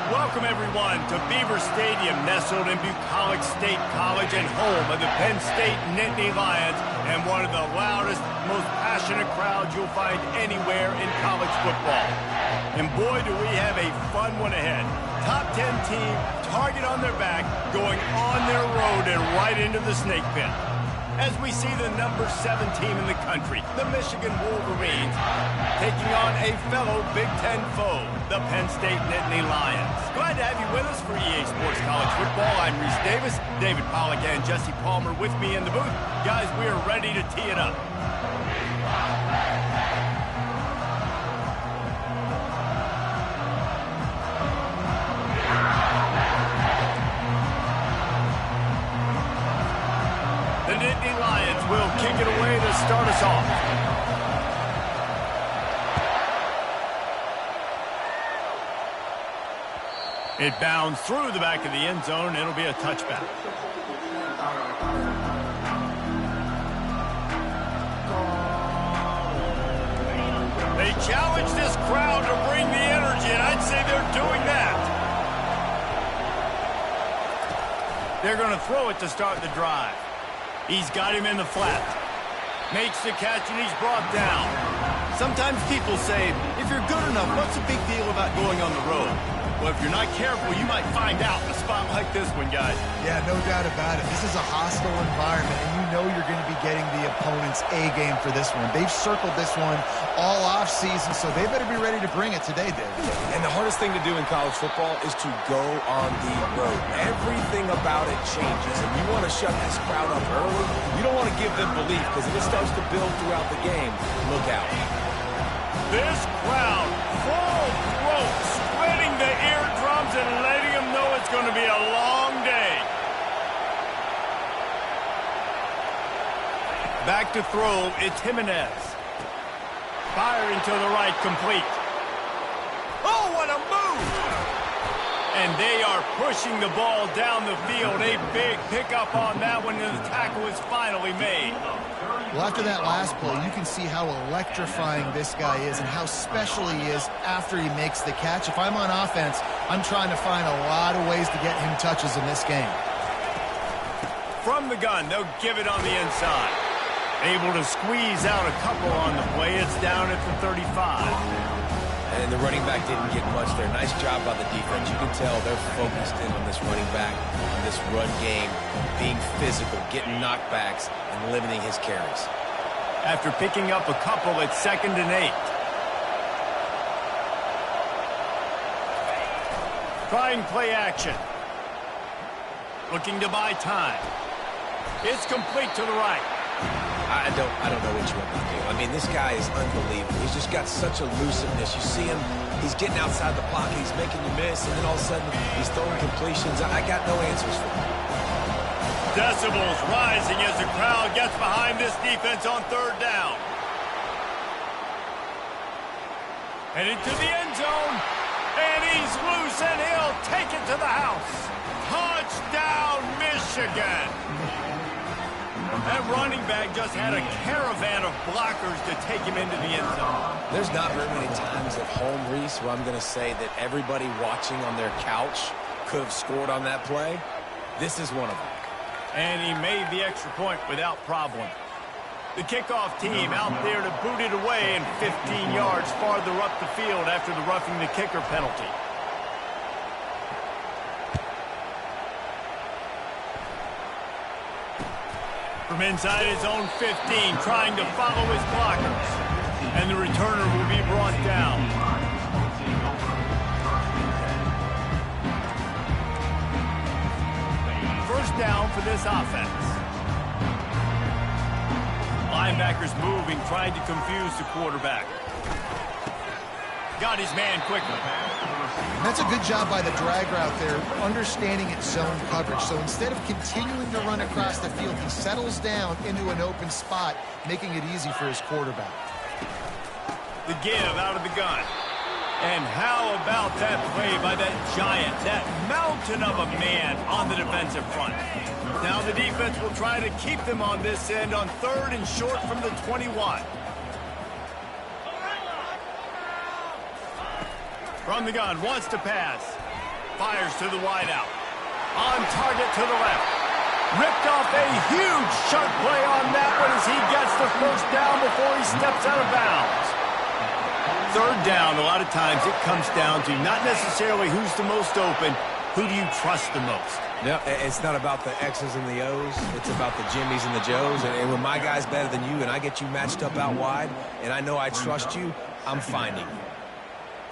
Welcome, everyone, to Beaver Stadium, nestled in Bucolic State College and home of the Penn State Nittany Lions, and one of the loudest, most passionate crowds you'll find anywhere in college football. And boy, do we have a fun one ahead. Top 10 team, target on their back, going on their road and right into the snake pit. As we see the number 7 team in the country, the Michigan Wolverines, taking on a fellow Big Ten foe, the Penn State Nittany Lions. Glad to have you with us for EA Sports College Football. I'm Reese Davis, David Pollack and Jesse Palmer with me in the booth. Guys, we are ready to tee it up. The Nittany Lions will kick it away to start us off. It bounds through the back of the end zone. It'll be a touchback. They challenge this crowd to bring the energy, and I'd say they're doing that. They're going to throw it to start the drive. He's got him in the flat. Makes the catch, and he's brought down. Sometimes people say, if you're good enough, what's the big deal about going on the road? Well, if you're not careful, you might find out in a spot like this one, guys. Yeah, no doubt about it. This is a hostile environment, and you know you're going to be getting the opponent's A game for this one. They've circled this one all offseason, so they better be ready to bring it today, Dave. And the hardest thing to do in college football is to go on the road. Everything about it changes, and you want to shut this crowd up early. You don't want to give them belief, because if it starts to build throughout the game, look out. This crowd, full throat, spreading the eardrums and letting them know it's going to be a long day. Back to throw, it's Jimenez. Firing to the right, complete. Oh, what a move! And they are pushing the ball down the field. A big pickup on that one, and the tackle is finally made. Well, after that last play, you can see how electrifying this guy is and how special he is after he makes the catch. If I'm on offense, I'm trying to find a lot of ways to get him touches in this game. From the gun, they'll give it on the inside. Able to squeeze out a couple on the play. It's down at the 35. And the running back didn't get much there. Nice job by the defense. You can tell they're focused in on this running back, on this run game, being physical, getting knockbacks, and limiting his carries. After picking up a couple, it's 2nd and 8. Trying play action. Looking to buy time. It's complete to the right. I don't know what you want to do. I mean, this guy is unbelievable. He's just got such elusiveness. You see him, he's getting outside the pocket, he's making you miss, and then all of a sudden, he's throwing completions. I got no answers for him. Decibels rising as the crowd gets behind this defense on 3rd down. Headed to the end zone, and he's loose, and he'll take it to the house. Touchdown, Michigan! That running back just had a caravan of blockers to take him into the end zone. There's not very many times at home, Reese, where I'm going to say that everybody watching on their couch could have scored on that play. This is one of them. And he made the extra point without problem. The kickoff team out there to boot it away and 15 yards farther up the field after the roughing the kicker penalty. From inside his own 15, trying to follow his blockers. And the returner will be brought down. First down for this offense. Linebackers moving, trying to confuse the quarterback. Got his man quickly. That's a good job by the drag route there, understanding its zone coverage. So instead of continuing to run across the field, he settles down into an open spot, making it easy for his quarterback. The give out of the gun. And how about that play by that giant, that mountain of a man on the defensive front? Now the defense will try to keep them on this end on 3rd and short from the 21. From the gun, wants to pass. fires to the wideout. On target to the left. Ripped off a huge chunk play on that one as he gets the first down before he steps out of bounds. Third down, a lot of times it comes down to not necessarily who's the most open, who do you trust the most? No, it's not about the X's and the O's. It's about the Jimmys and the Joes. And when my guy's better than you and I get you matched up out wide and I know I trust you, I'm finding you.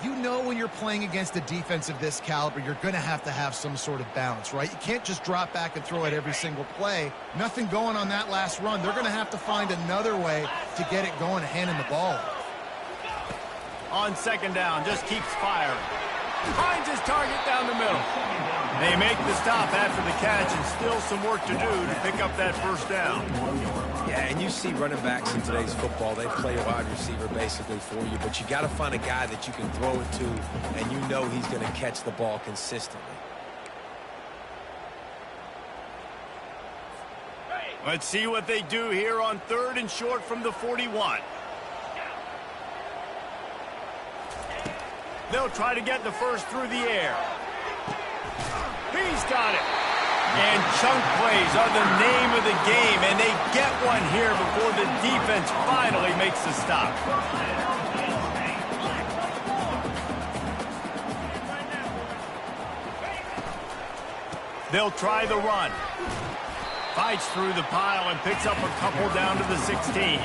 You know when you're playing against a defense of this caliber, you're going to have some sort of balance, right? You can't just drop back and throw it every single play. Nothing going on that last run. They're going to have to find another way to get it going and handing the ball. On second down, just keeps firing. Finds his target down the middle. They make the stop after the catch and still some work to do to pick up that first down. Yeah, and you see running backs in today's football, they play a wide receiver basically for you, but you got to find a guy that you can throw it to and you know he's going to catch the ball consistently. Let's see what they do here on third and short from the 41. They'll try to get the first through the air. He's got it. And chunk plays are the name of the game, and they get one here before the defense finally makes the stop. They'll try the run. Fights through the pile and picks up a couple down to the 16.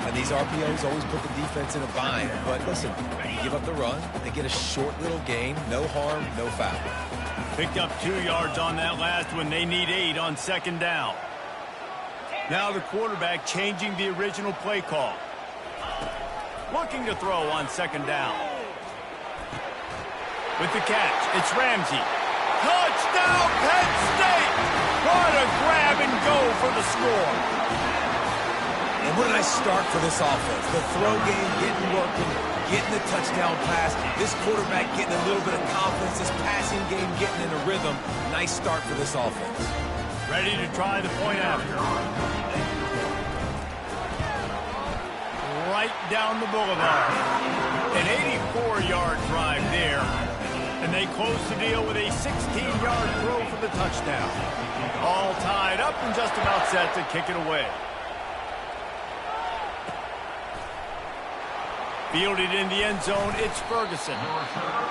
And these RPOs always put the defense in a bind. But listen, you give up the run, they get a short little gain, no harm, no foul. Picked up 2 yards on that last one. They need 8 on second down. Now the quarterback changing the original play call. Looking to throw on second down. With the catch, it's Ramsey. Touchdown, Penn State! What a grab and go for the score. And what a nice start for this offense. The throw game getting working, getting the touchdown pass. This quarterback getting a little bit of confidence. This passing game getting in a rhythm. Nice start for this offense. Ready to try the point after. Right down the boulevard. An 84-yard drive there. And they close the deal with a 16-yard throw for the touchdown. All tied up and just about set to kick it away. Fielded in the end zone, it's Ferguson.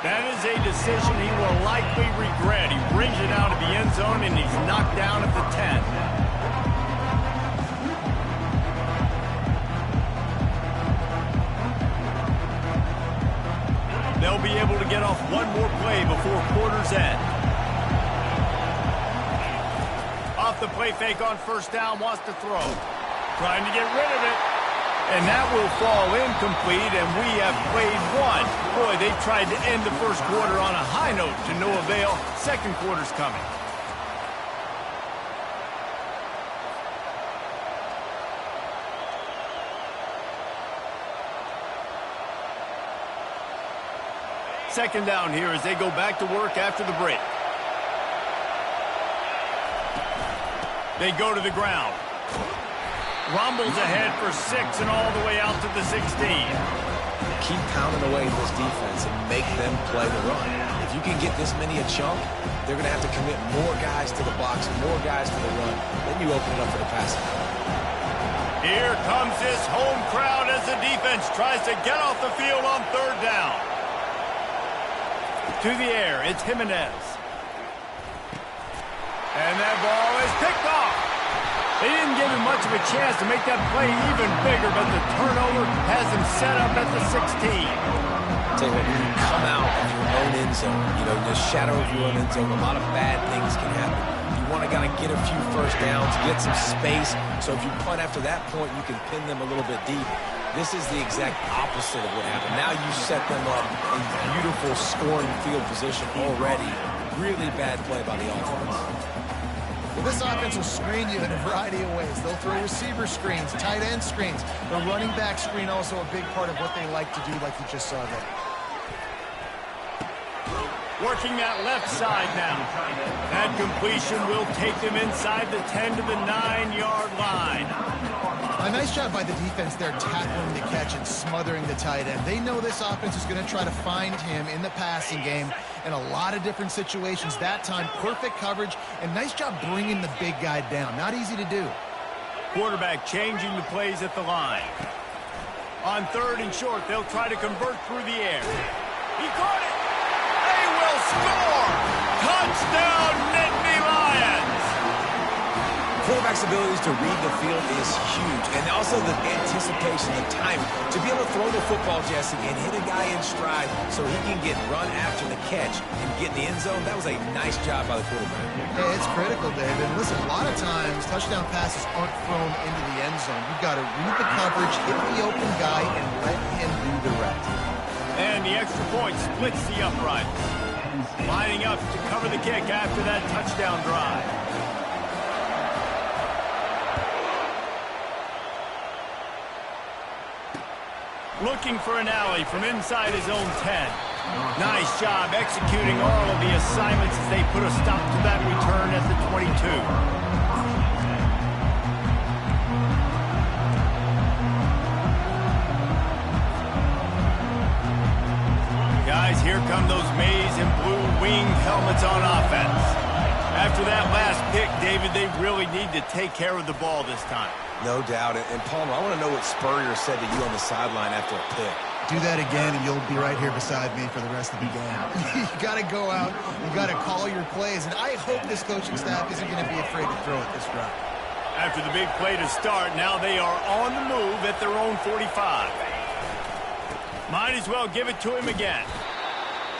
That is a decision he will likely regret. He brings it out of the end zone, and he's knocked down at the 10. They'll be able to get off one more play before quarter's end. Off the play fake on first down, wants to throw. Trying to get rid of it. And that will fall incomplete, and we have played one. Boy, they tried to end the first quarter on a high note to no avail. Second quarter's coming. Second down here as they go back to work after the break. They go to the ground. Rumbles ahead for 6 and all the way out to the 16. Keep pounding away at this defense and make them play the run. If you can get this many a chunk, they're going to have to commit more guys to the box, more guys to the run. Then you open it up for the passing. Here comes this home crowd as the defense tries to get off the field on third down. To the air, it's Jimenez. And that ball is picked off. They didn't give him much of a chance to make that play even bigger, but the turnover has him set up at the 16. Tell you what, when you come out of your own end zone, you know, the shadow of your own end zone, a lot of bad things can happen. You want to kind of get a few first downs, get some space, so if you punt after that point, you can pin them a little bit deep. This is the exact opposite of what happened. Now you set them up in beautiful scoring field position already. Really bad play by the offense. Well, this offense will screen you in a variety of ways. They'll throw receiver screens, tight end screens. The running back screen also a big part of what they like to do, like you just saw there. Working that left side now. That completion will take them inside the 10 to the 9-yard line. A nice job by the defense there, tackling the catch and smothering the tight end. They know this offense is going to try to find him in the passing game in a lot of different situations. That time, perfect coverage, and nice job bringing the big guy down. Not easy to do. Quarterback changing the plays at the line. On 3rd and short, they'll try to convert through the air. He caught it! They will score! Touchdown, Nittany Lions! Quarterback's abilities to read the field is huge, and also the anticipation, the timing. To be able to throw the football, Jesse, and hit a guy in stride so he can get run after the catch and get in the end zone, that was a nice job by the quarterback. Hey, it's critical, David. And listen, a lot of times, touchdown passes aren't thrown into the end zone. You've got to read the coverage, hit the open guy, and let him do the rest. And the extra point splits the upright. Lining up to cover the kick after that touchdown drive. Looking for an alley from inside his own 10. Nice job executing all of the assignments as they put a stop to that return at the 22. Guys, here come those maize and blue winged helmets on offense. After that last pick, David, they really need to take care of the ball this time. No doubt. And Palmer, I want to know what Spurrier said to you on the sideline after a pick. Do that again, and you'll be right here beside me for the rest of the game. You got to go out. You got to call your plays, and I hope this coaching staff isn't going to be afraid to throw it this drive. After the big play to start, now they are on the move at their own 45. Might as well give it to him again.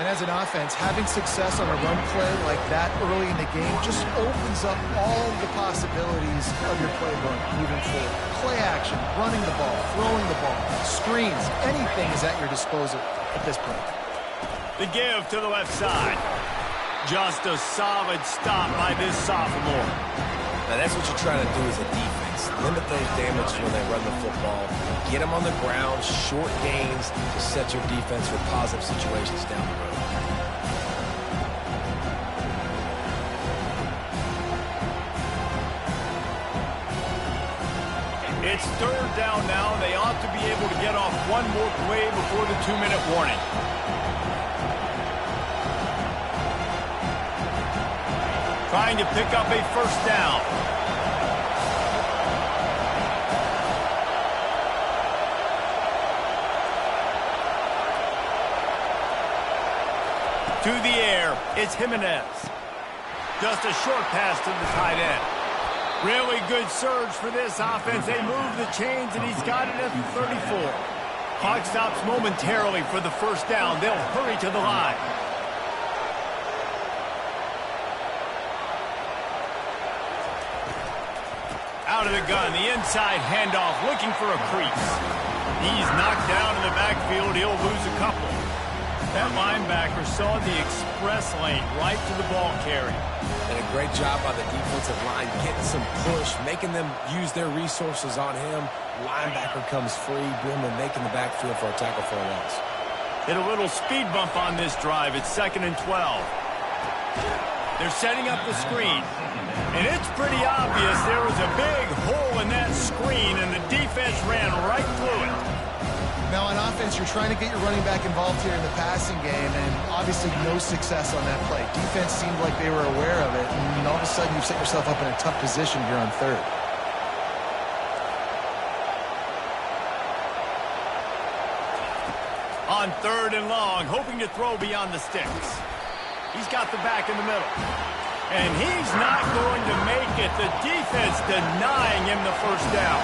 And as an offense, having success on a run play like that early in the game just opens up all the possibilities of your playbook moving forward. Play action, running the ball, throwing the ball, screens, anything is at your disposal at this point. The give to the left side. Just a solid stop by this sophomore. Now that's what you're trying to do as a defense. Limit those damages when they run the football. Get them on the ground, short gains to set your defense for positive situations down the road. It's 3rd down now. They ought to be able to get off one more play before the 2-minute warning. Trying to pick up a 1st down. To the air, it's Jimenez. Just a short pass to the tight end. Really good surge for this offense. They move the chains, and he's got it at the 34. Clock stops momentarily for the 1st down. They'll hurry to the line. Out of the gun, the inside handoff, looking for a crease. He's knocked down in the backfield. He'll lose a couple. That linebacker saw the express lane right to the ball carrier. And a great job by the defensive line, getting some push, making them use their resources on him. Linebacker comes free, boom, and making the backfield for a tackle for a loss. Hit a little speed bump on this drive. It's 2nd and 12. They're setting up the screen. And it's pretty obvious there was a big hole in that screen, and the defense ran right through it. Now on offense, you're trying to get your running back involved here in the passing game, and obviously no success on that play. Defense seemed like they were aware of it, and all of a sudden you've set yourself up in a tough position here on 3rd. On 3rd and long, hoping to throw beyond the sticks. He's got the back in the middle. And he's not going to make it. The defense denying him the 1st down.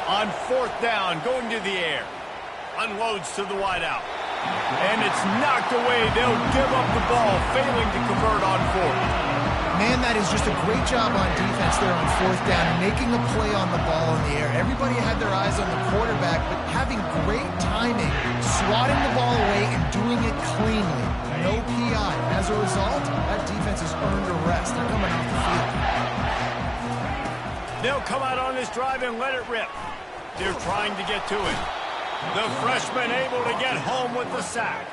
On 4th down, going to the air. Unloads to the wideout. And it's knocked away. They'll give up the ball, failing to convert on 4th. Man, that is just a great job on defense there on 4th down, making a play on the ball in the air. Everybody had their eyes on the quarterback, but having great timing, swatting the ball away and doing it cleanly. No PI. As a result, that defense has earned a rest. They're coming off the field. They'll come out on this drive and let it rip. They're trying to get to it. The freshman able to get home with the sack.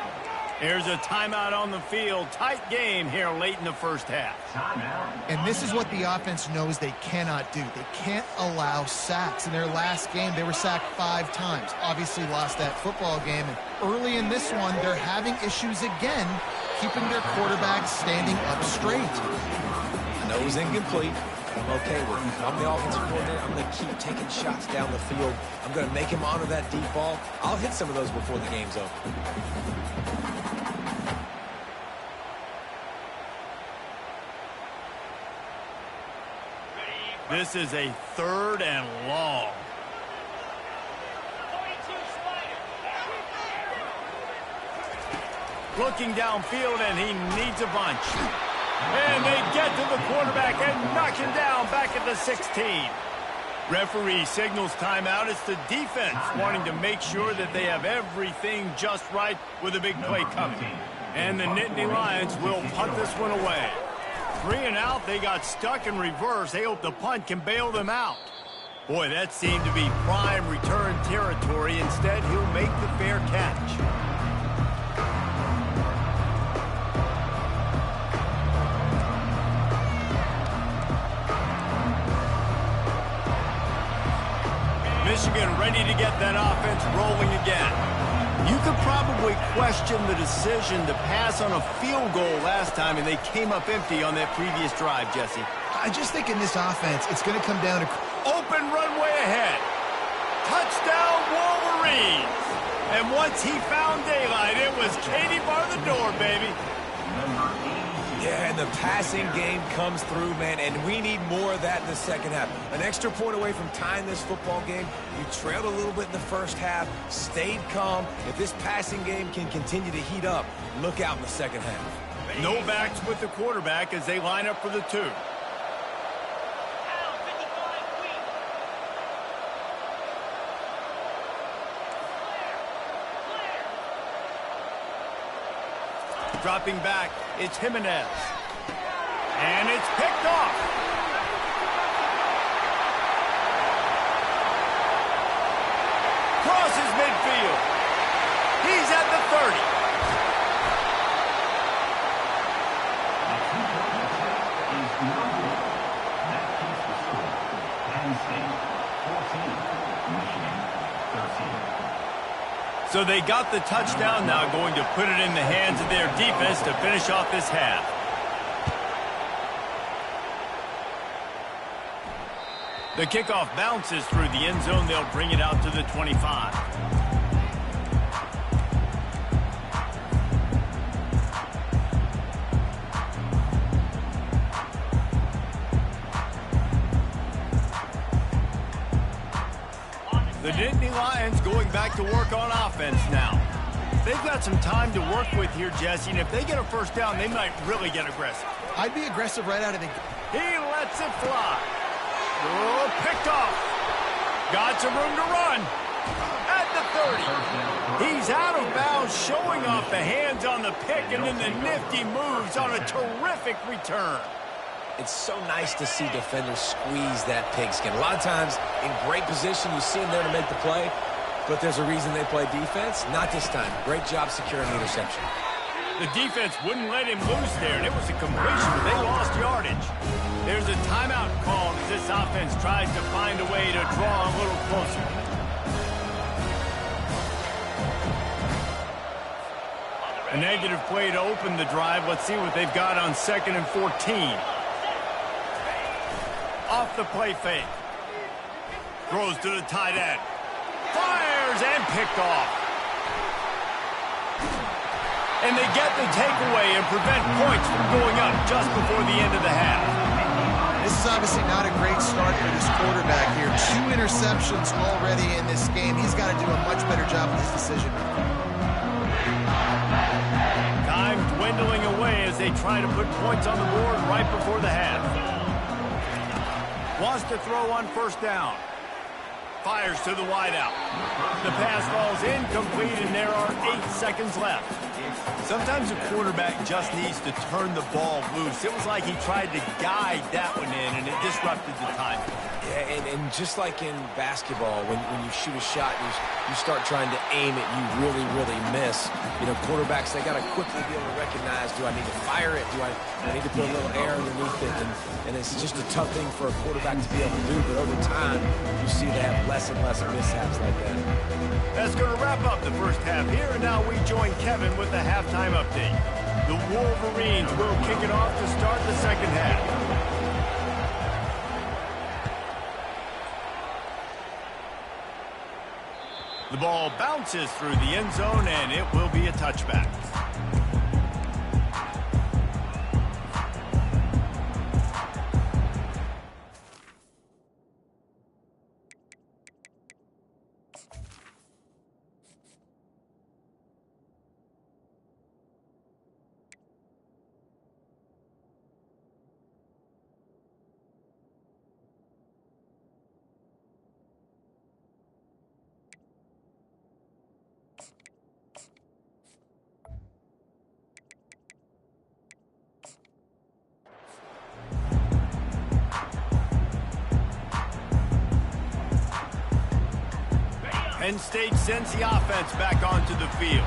Here's a timeout on the field. Tight game here late in the first half. And this is what the offense knows they cannot do. They can't allow sacks. In their last game, they were sacked 5 times. Obviously lost that football game. And early in this one, they're having issues again keeping their quarterback standing up straight. I know it was incomplete. I'm okay with it. If I'm the offensive coordinator, I'm going to keep taking shots down the field. I'm going to make him honor that deep ball. I'll hit some of those before the game's over. This is a 3rd and long. Looking downfield, and he needs a bunch. And they get to the quarterback and knock him down back at the 16. Referee signals timeout. It's the defense wanting to make sure that they have everything just right with a big play coming. And the Nittany Lions will punt this one away. 3 and out, they got stuck in reverse. They hope the punt can bail them out. Boy, that seemed to be prime return territory. Instead, he'll make the fair catch. Michigan ready to get that offense rolling again. You could probably question the decision to pass on a field goal last time, and they came up empty on that previous drive, Jesse. I just think in this offense, it's going to come down to open runway ahead. Touchdown, Wolverines. And once he found daylight, it was Katie bar the door, baby. Yeah, and the passing game comes through, man, and we need more of that in the second half. An extra point away from tying this football game. You trailed a little bit in the first half, stayed calm. If this passing game can continue to heat up, look out in the second half. No backs with the quarterback as they line up for the 2. Dropping back, it's Jimenez. And it's picked off. Crosses midfield. He's at the 30. So they got the touchdown, now going to put it in the hands of their defense to finish off this half. The kickoff bounces through the end zone. They'll bring it out to the 25. The Nittany Lions going back to work on offense now. They've got some time to work with here, Jesse, and if they get a first down, they might really get aggressive. I'd be aggressive right out of the gate. He lets it fly. Oh, picked off. Got some room to run. At the 30. He's out of bounds, showing off the hands on the pick, and then the nifty moves on a terrific return. It's so nice to see defenders squeeze that pigskin. A lot of times, in great position, you see them there to make the play, but there's a reason they play defense. Not this time. Great job securing the interception. The defense wouldn't let him loose there, and it was a completion, but they lost yardage. There's a timeout called as this offense tries to find a way to draw a little closer. A negative play to open the drive. Let's see what they've got on 2nd and 14. Off the play fake. Throws to the tight end. Fires and picked off. And they get the takeaway and prevent points from going up just before the end of the half. This is obviously not a great start for this quarterback here. 2 interceptions already in this game. He's got to do a much better job with his decision. Time dwindling away as they try to put points on the board right before the half. Wants to throw on 1st down. fires to the wideout. The pass falls incomplete, and there are 8 seconds left. Sometimes a quarterback just needs to turn the ball loose. It was like he tried to guide that one in, and it disrupted the time. Yeah, and just like in basketball, when you shoot a shot, you start trying to aim it, you really, really miss. You know, quarterbacks, they got to quickly be able to recognize, do I need to fire it? Do I need to put a little air underneath it? And it's just a tough thing for a quarterback to be able to do, but over time, you see they have less and less mishaps like that. That's going to wrap up the first half here, and now we join Kevin with the halftime update. The Wolverines will kick it off to start the second half. The ball bounces through the end zone, and it will be a touchback. Penn State sends the offense back onto the field.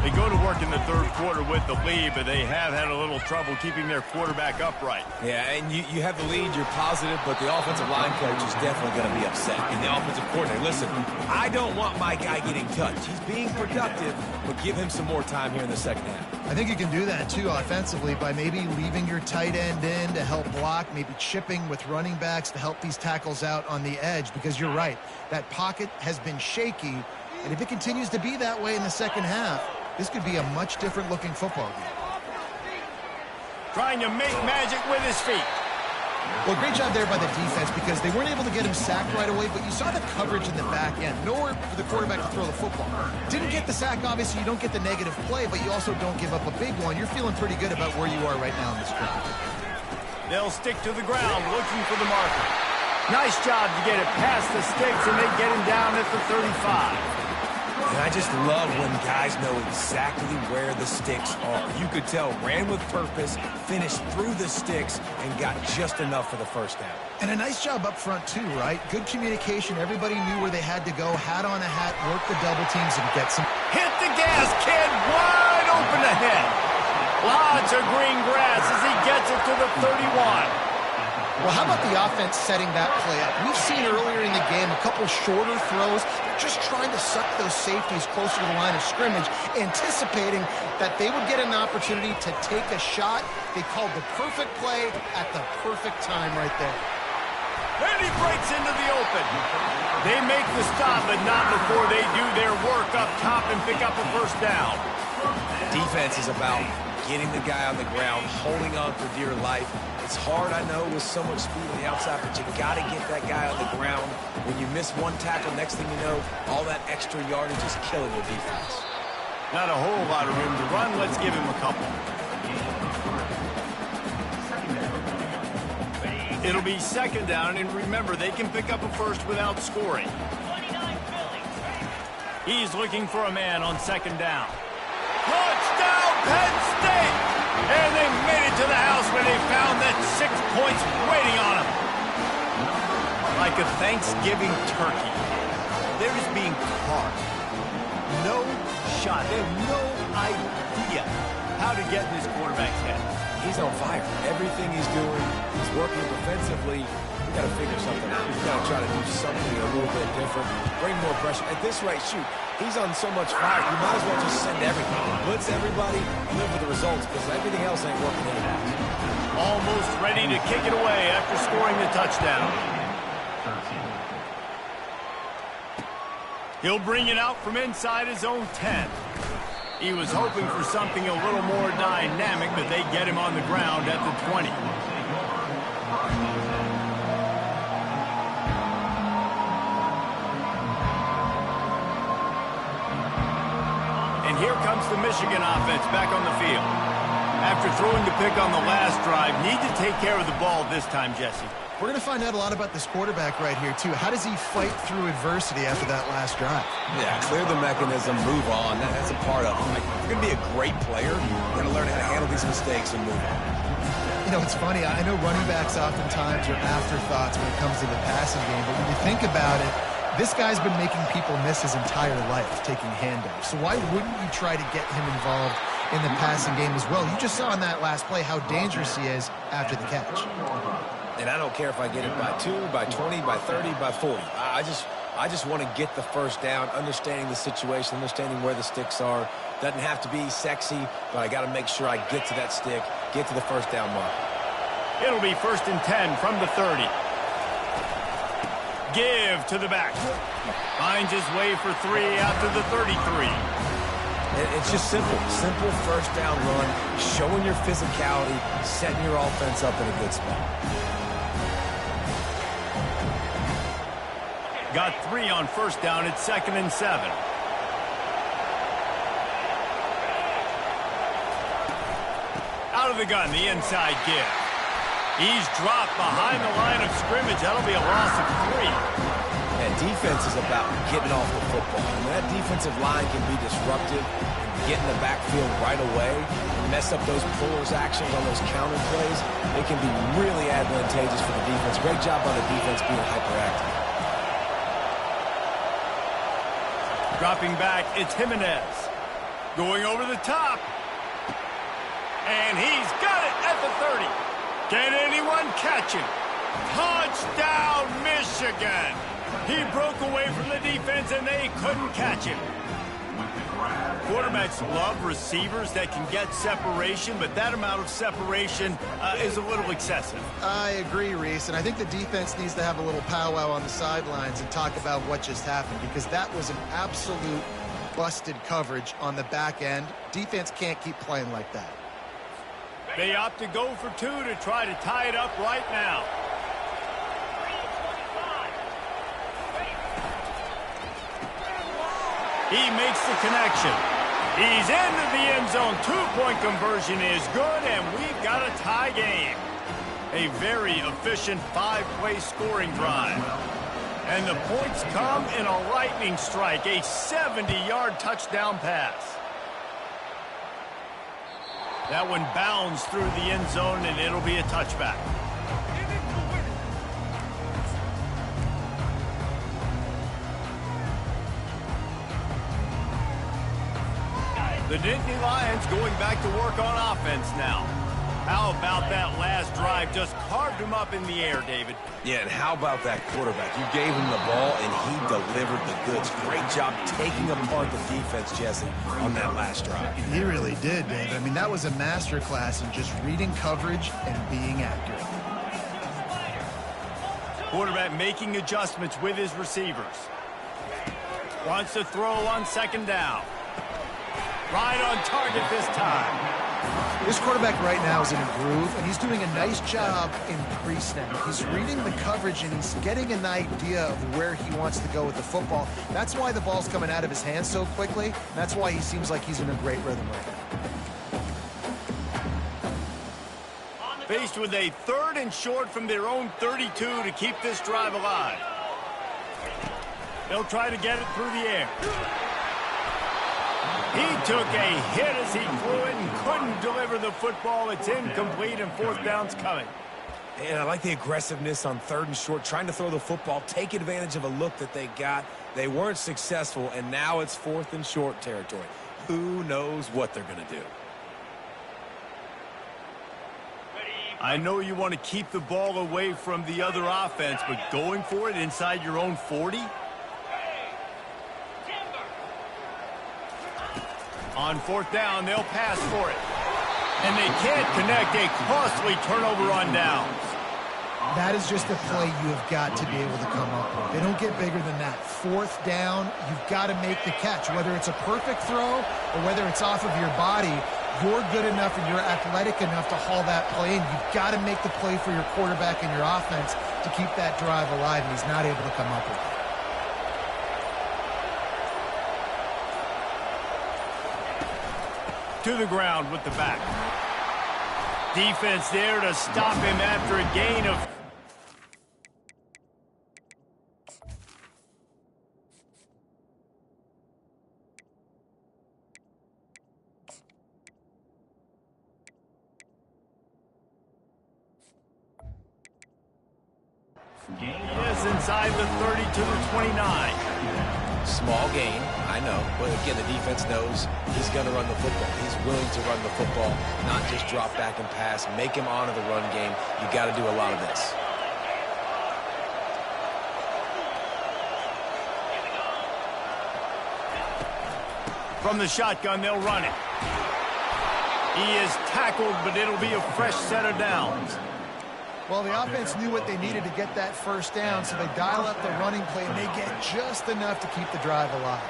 They go to work in the third quarter with the lead, but they have had a little trouble keeping their quarterback upright. Yeah, and you have the lead, you're positive, but the offensive line coach is definitely going to be upset. And the offensive coordinator, listen, I don't want my guy getting touched. He's being productive, but give him some more time here in the second half. I think you can do that, too, offensively, by maybe leaving your tight end in to help block, maybe chipping with running backs to help these tackles out on the edge, because you're right. That pocket has been shaky, and if it continues to be that way in the second half, this could be a much different-looking football game. Trying to make magic with his feet. Well, great job there by the defense because they weren't able to get him sacked right away, but you saw the coverage in the back end. Nowhere for the quarterback to throw the football. Didn't get the sack, obviously. You don't get the negative play, but you also don't give up a big one. You're feeling pretty good about where you are right now in the scrimmage. They'll stick to the ground looking for the marker. Nice job to get it past the sticks, and they get him down at the 35. And I just love when guys know exactly where the sticks are. You could tell, ran with purpose, finished through the sticks, and got just enough for the first down. And a nice job up front, too, right? Good communication. Everybody knew where they had to go. Hat on a hat, work the double teams, and get some. Hit the gas, kid. Wide open ahead. Lots of green grass as he gets it to the 31. Well, how about the offense setting that play up? We've seen earlier in the game a couple shorter throws. They're just trying to suck those safeties closer to the line of scrimmage, anticipating that they would get an opportunity to take a shot. They called the perfect play at the perfect time right there. And he breaks into the open. They make the stop, but not before they do their work up top and pick up a first down. Defense is about getting the guy on the ground, holding on for dear life. It's hard, I know, with so much speed on the outside, but you got to get that guy on the ground. When you miss one tackle, next thing you know, all that extra yardage is killing your defense. Not a whole lot of room to run. Let's give him a couple. It'll be second down, and remember, they can pick up a first without scoring. He's looking for a man on second down. Touchdown, Penn State! And they made it to the house where they found that 6 points waiting on them. Like a Thanksgiving turkey, they're just being carved. No shot. They have no idea how to get in this quarterback's head. He's on fire. Everything he's doing, he's working defensively. We got to figure something out. We've got to try to do something a little bit different. Bring more pressure. At this rate, shoot, he's on so much fire. You might as well just send everything. Blitz everybody, live with the results, because everything else ain't working anymore. Almost ready to kick it away after scoring the touchdown. He'll bring it out from inside his own 10. He was hoping for something a little more dynamic, but they get him on the ground at the 20. And here comes the Michigan offense back on the field. After throwing the pick on the last drive, need to take care of the ball this time, Jesse. We're going to find out a lot about this quarterback right here, too. How does he fight through adversity after that last drive? Yeah, clear the mechanism, move on. That's a part of it. Like, if you're going to be a great player, you're going to learn how to handle these mistakes and move on. You know, it's funny. I know running backs oftentimes are afterthoughts when it comes to the passing game, but when you think about it, this guy's been making people miss his entire life taking handoffs. So why wouldn't you try to get him involved in the passing game as well? You just saw in that last play how dangerous he is after the catch. And I don't care if I get it by 2, by 20, by 30, by 40. I just want to get the first down, understanding the situation, understanding where the sticks are. Doesn't have to be sexy, but I got to make sure I get to that stick, get to the first down mark. It'll be 1st and 10 from the 30. Give to the back. Finds his way for 3 out to the 33. It's just simple. Simple first down run, showing your physicality, setting your offense up in a good spot. Got 3 on 1st down. It's 2nd and 7. Out of the gun, the inside give. He's dropped behind the line of scrimmage. That'll be a loss of 3. And defense is about getting off the football. And that defensive line can be disruptive and get in the backfield right away and mess up those pullers actions on those counter plays. It can be really advantageous for the defense. Great job on the defense being hyperactive. Dropping back, it's Jimenez. Going over the top. And he's got it at the 30. Can anyone catch him? Touchdown, Michigan! He broke away from the defense, and they couldn't catch him. Quarterbacks love receivers that can get separation, but that amount of separation is a little excessive. I agree, Reese, and I think the defense needs to have a little powwow on the sidelines and talk about what just happened, because that was an absolute busted coverage on the back end. Defense can't keep playing like that. They opt to go for 2 to try to tie it up right now. He makes the connection. He's into the end zone. 2-point conversion is good, and we've got a tie game. A very efficient 5-play scoring drive. And the points come in a lightning strike, a 70-yard touchdown pass. That one bounds through the end zone, and it'll be a touchback. The Nittany Lions going back to work on offense now. How about that last drive? Just carved him up in the air, David. Yeah, and how about that quarterback? You gave him the ball, and he delivered the goods. Great job taking apart the defense, Jesse, on that last drive. He really did, David. I mean, that was a masterclass in just reading coverage and being accurate. Quarterback making adjustments with his receivers. Wants to throw on 2nd down. Right on target this time. This quarterback right now is in a groove, and he's doing a nice job in pre-snap. He's reading the coverage, and he's getting an idea of where he wants to go with the football. That's why the ball's coming out of his hands so quickly, and that's why he seems like he's in a great rhythm right now. Faced with a 3rd and short from their own 32 to keep this drive alive. They'll try to get it through the air. He took a hit as he threw it and couldn't deliver the football. It's incomplete, and 4th down's coming. And I like the aggressiveness on 3rd and short, trying to throw the football, take advantage of a look that they got. They weren't successful, and now it's 4th and short territory. Who knows what they're going to do? I know you want to keep the ball away from the other offense, but going for it inside your own 40? On 4th down, they'll pass for it. And they can't connect. A costly turnover on downs. That is just a play you have got to be able to come up with. They don't get bigger than that. 4th down, you've got to make the catch. Whether it's a perfect throw or whether it's off of your body, you're good enough and you're athletic enough to haul that play in. You've got to make the play for your quarterback and your offense to keep that drive alive, and he's not able to come up with it. To the ground with the back. Defense there to stop him after a gain of inside the 30 to the 29. Small gain, I know, but again, the defense knows he's going to run the football. He's willing to run the football, not just drop back and pass, make him honor the run game. You got to do a lot of this. From the shotgun, they'll run it. He is tackled, but it'll be a fresh set of downs. Well, the offense knew what they needed to get that first down, so they dial up the running play, and they get just enough to keep the drive alive.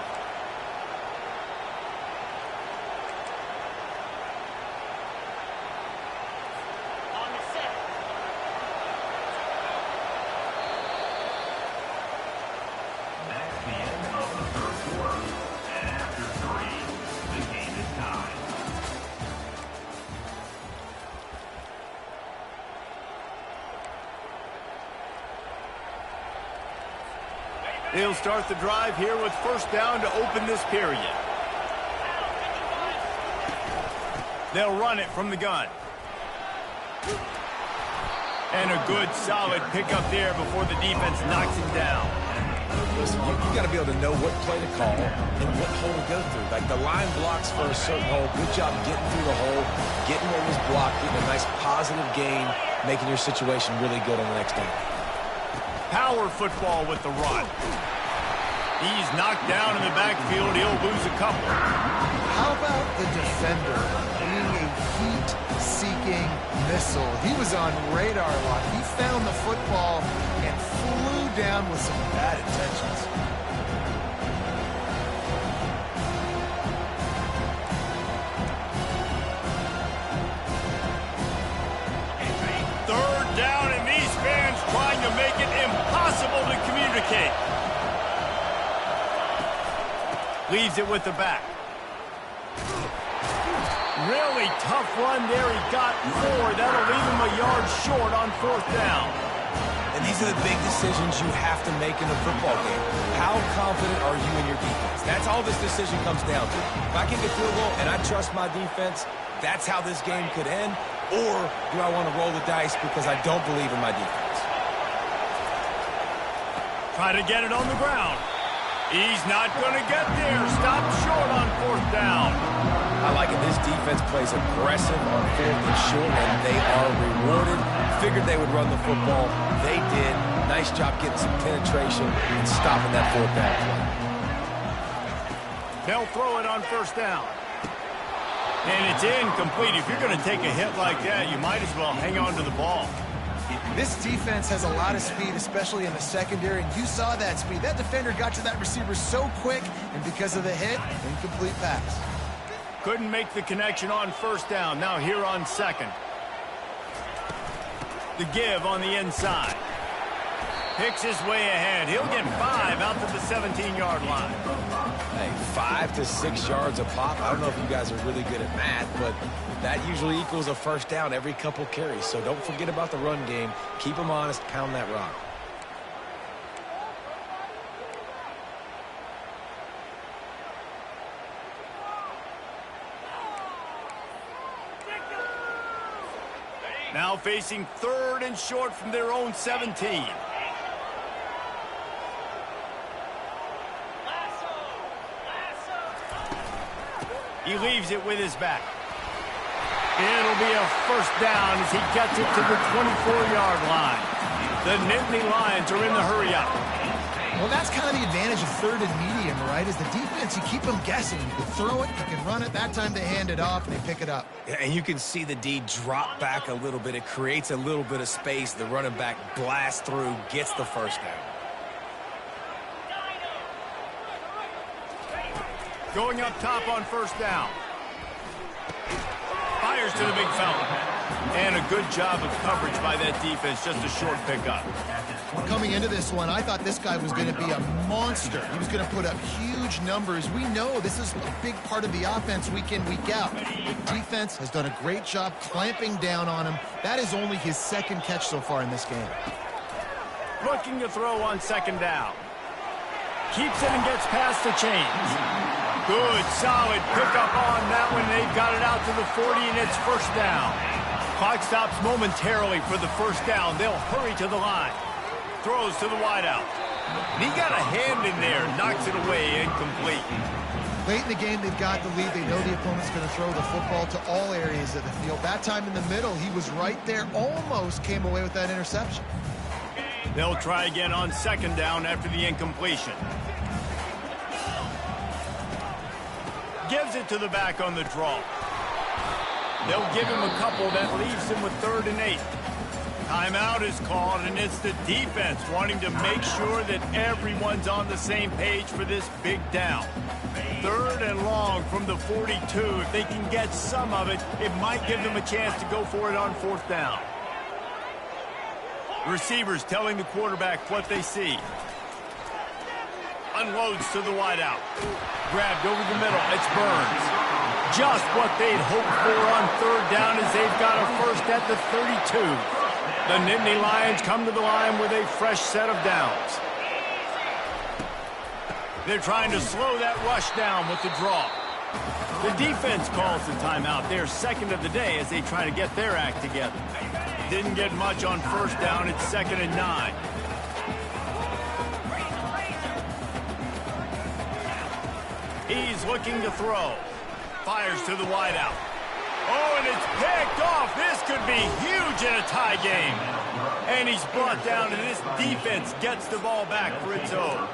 That's the end of the third quarter. And after 3, the game is tied. They'll start the drive here with first down to open this period. They'll run it from the gun. And a good, solid pickup there before the defense knocks him down. Listen, you got to be able to know what play to call and what hole to go through. Like the line blocks for a certain hole. Good job getting through the hole, getting what was blocked, getting a nice positive gain, making your situation really good on the next down. Power football with the run. He's knocked down in the backfield. He'll lose a couple. How about the defender being a heat-seeking missile? He was on radar lock. He found the football and flew down with some bad intentions. Third down, and these fans trying to make it impossible to communicate. Leaves it with the back. Really tough run there. He got 4. That'll leave him a yard short on fourth down. And these are the big decisions you have to make in a football game. How confident are you in your defense? That's all this decision comes down to. If I kick a field goal and I trust my defense, that's how this game could end. Or do I want to roll the dice because I don't believe in my defense? Try to get it on the ground. He's not going to get there. Stopped short on fourth down. I like it. This defense plays aggressive on fourth and short, and they are rewarded. Figured they would run the football. They did. Nice job getting some penetration and stopping that fourth down play. They'll throw it on first down. And it's incomplete. If you're going to take a hit like that, you might as well hang on to the ball. This defense has a lot of speed, especially in the secondary, and you saw that speed. That defender got to that receiver so quick, and because of the hit, incomplete pass. Couldn't make the connection on first down. Now here on second. The give on the inside. Picks his way ahead. He'll get 5 out to the 17-yard line. Hey, 5 to 6 yards a pop. I don't know if you guys are really good at math, but that usually equals a first down every couple carries. So don't forget about the run game. Keep them honest. Pound that rock. Now facing third and short from their own 17. He leaves it with his back. It'll be a first down as he gets it to the 24-yard line. The Nittany Lions are in the hurry-up. Well, that's kind of the advantage of third and medium, right? Is the defense, you keep them guessing. You can throw it, you can run it. That time they hand it off and they pick it up. Yeah, and you can see the D drop back a little bit. It creates a little bit of space. The running back blasts through, gets the first down. Going up top on first down. Fires to the big fella. And a good job of coverage by that defense. Just a short pickup. Coming into this one, I thought this guy was going to be a monster. He was going to put up huge numbers. We know this is a big part of the offense week in, week out. The defense has done a great job clamping down on him. That is only his second catch so far in this game. Looking to throw on second down. Keeps it and gets past the chains. Good, solid pickup on that one. They've got it out to the 40, and it's first down. Clock stops momentarily for the first down. They'll hurry to the line. Throws to the wideout. And he got a hand in there, knocks it away, incomplete. Late in the game, they've got the lead. They know the opponent's going to throw the football to all areas of the field. That time in the middle, he was right there, almost came away with that interception. They'll try again on second down after the incompletion. Gives it to the back on the draw. They'll give him a couple that leaves him with 3rd and 8. Timeout is called, and it's the defense wanting to make sure that everyone's on the same page for this big down. 3rd and long from the 42. If they can get some of it, it might give them a chance to go for it on 4th down. Receivers telling the quarterback what they see. Unloads to the wideout. Grabbed over the middle. It's Burns. Just what they'd hoped for on 3rd down as they've got a first at the 32. The Nittany Lions come to the line with a fresh set of downs. They're trying to slow that rush down with the draw. The defense calls the timeout. They're second of the day as they try to get their act together. Didn't get much on 1st down. It's 2nd and 9. He's looking to throw. Fires to the wideout. Oh, and it's picked off. This could be huge in a tie game. And he's brought down, and this defense gets the ball back for its own.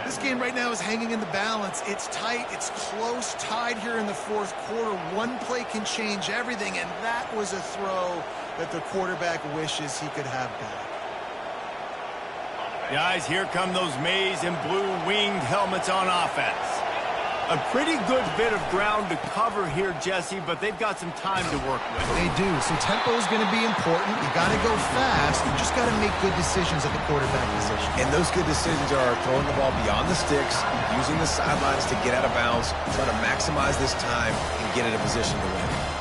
This game right now is hanging in the balance. It's tight. It's close, tied here in the 4th quarter. One play can change everything, and that was a throw that the quarterback wishes he could have back. Guys, here come those maize and blue winged helmets on offense. A pretty good bit of ground to cover here, Jesse, but they've got some time to work with. They do. So tempo is going to be important. You got to go fast. You just got to make good decisions at the quarterback position. And those good decisions are throwing the ball beyond the sticks, using the sidelines to get out of bounds, trying to maximize this time and get in a position to win.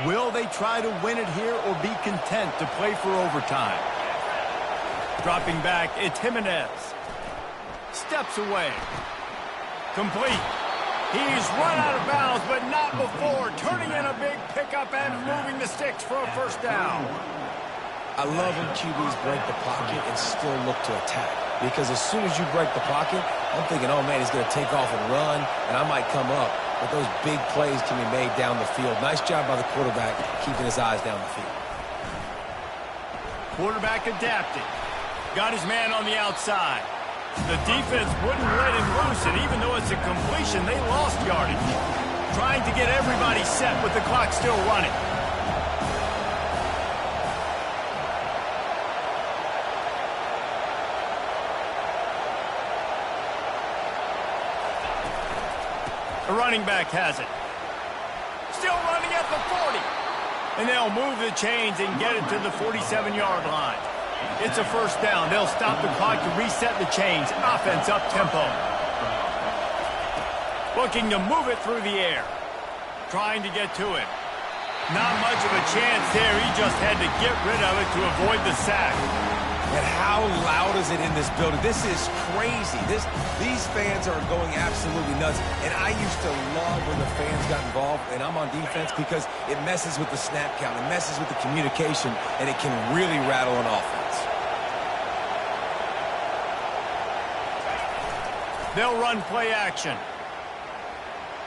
Will they try to win it here or be content to play for overtime? Dropping back, it's Jimenez. Steps away. Complete. He's run out of bounds, but not before. Turning in a big pickup and moving the sticks for a 1st down. I love when QBs break the pocket and still look to attack. Because as soon as you break the pocket, I'm thinking, oh, man, he's going to take off and run, and I might come up. But those big plays can be made down the field. Nice job by the quarterback keeping his eyes down the field. Quarterback adapted. Got his man on the outside. The defense wouldn't let him loose, and even though it's a completion, they lost yardage. Trying to get everybody set with the clock still running. The running back has it. Still running at the 40. And they'll move the chains and get it to the 47-yard line. It's a 1st down. They'll stop the clock to reset the chains. Offense up-tempo. Looking to move it through the air. Trying to get to it. Not much of a chance there. He just had to get rid of it to avoid the sack. And how loud is it in this building? This is crazy. These fans are going absolutely nuts. And I used to love when the fans got involved, and I'm on defense because it messes with the snap count. It messes with the communication, and it can really rattle an offense. They'll run play action.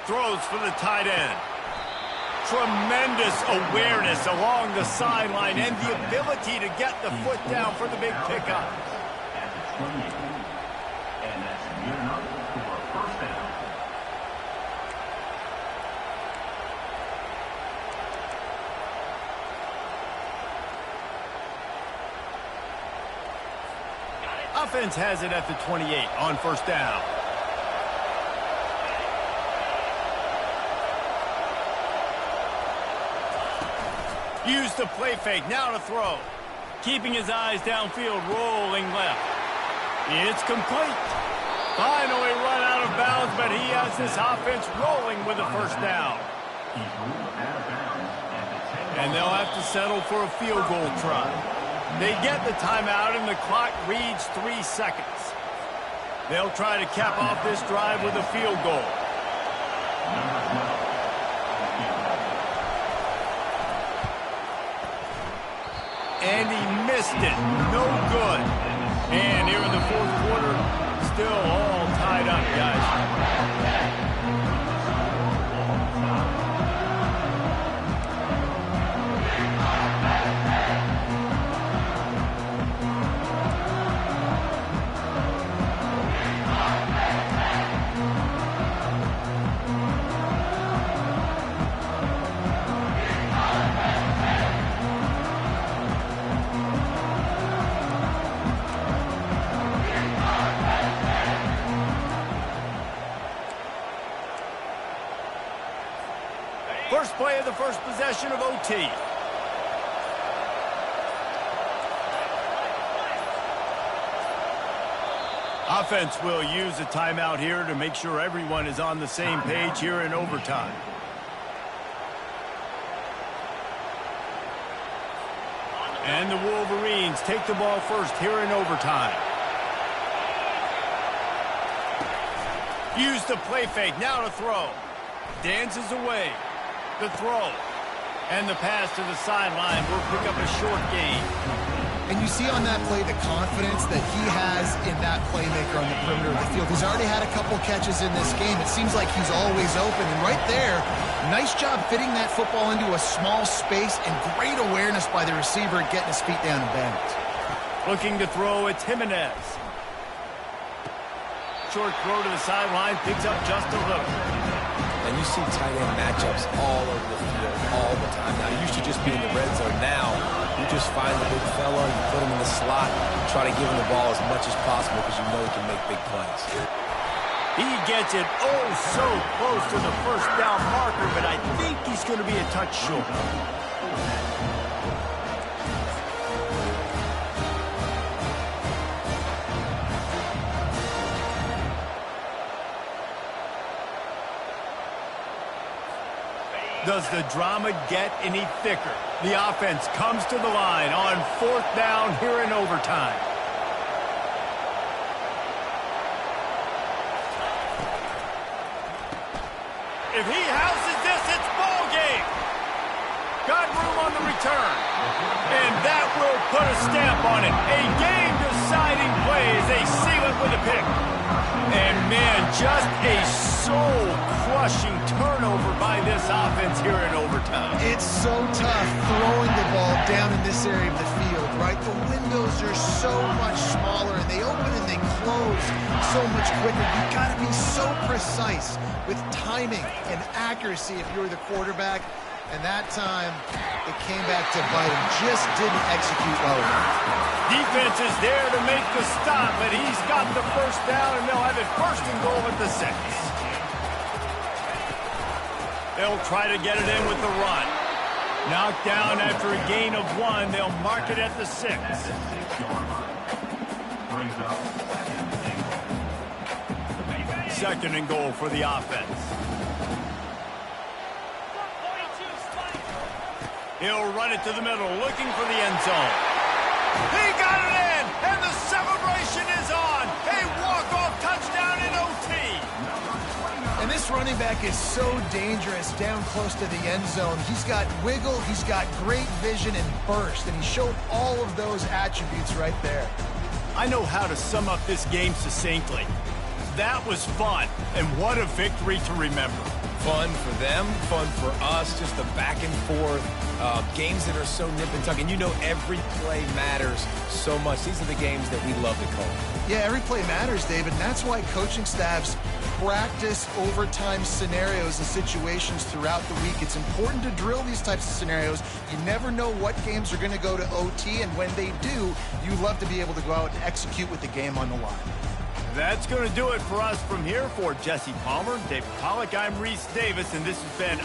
Throws for the tight end. Tremendous awareness along the sideline and the ability to get the foot down for the big pickup. At the 28. And that's good enough for a 1st down. Offense has it at the 28 on 1st down. Use the play fake, now to throw. Keeping his eyes downfield, rolling left. It's complete. Finally run out of bounds, but he has this offense rolling with a 1st down. He's ruled out of bounds at the 10. And they'll have to settle for a field goal try. They get the timeout, and the clock reads 3 seconds. They'll try to cap off this drive with a field goal. And he missed it. No good. And here in the fourth quarter, still all tied up, guys. First play of the first possession of OT. Offense will use a timeout here to make sure everyone is on the same page here in overtime. And the Wolverines take the ball first here in overtime. Use the play fake, now to throw. Dances away. The throw. And the pass to the sideline will pick up a short gain. And you see on that play the confidence that he has in that playmaker on the perimeter of the field. He's already had a couple catches in this game. It seems like he's always open. And right there, nice job fitting that football into a small space and great awareness by the receiver getting his feet down and bent. Looking to throw, it's Jimenez. Short throw to the sideline, picks up just a little. And you see tight end matchups all over the field all the time. Now, it used to just be in the red zone. Now, you just find the big fella, you put him in the slot, try to give him the ball as much as possible because you know he can make big plays. He gets it oh so close to the first down marker, but I think he's going to be a touch short. Does the drama get any thicker? The offense comes to the line on fourth down here in overtime. If he houses this, it's ball game. Got room on the return. And that will put a stamp on it. A game-deciding play as they seal it with a pick. And, man, just a soul-crushing turnover by this offense here in overtime. It's so tough throwing the ball down in this area of the field, right? The windows are so much smaller, and they open and they close so much quicker. You've got to be so precise with timing and accuracy if you're the quarterback. And that time, it came back to bite him. Just didn't execute well enough. Defense is there to make the stop, but he's got the first down, and they'll have it first and goal at the 6. They'll try to get it in with the run. Knocked down after a gain of 1. They'll mark it at the 6. Second and goal for the offense. He'll run it to the middle, looking for the end zone. He got it in, and the celebration is on. A walk-off touchdown in OT. And this running back is so dangerous down close to the end zone. He's got wiggle, he's got great vision and burst, and he showed all of those attributes right there. I know how to sum up this game succinctly. That was fun, and what a victory to remember. Fun for them, fun for us, just the back and forth, games that are so nip and tuck. And you know every play matters so much. These are the games that we love to call. Yeah, every play matters, David, and that's why coaching staffs practice overtime scenarios and situations throughout the week. It's important to drill these types of scenarios. You never know what games are going to go to OT, and when they do, you love to be able to go out and execute with the game on the line. That's going to do it for us from here. For Jesse Palmer, David Pollack, I'm Reese Davis, and this has been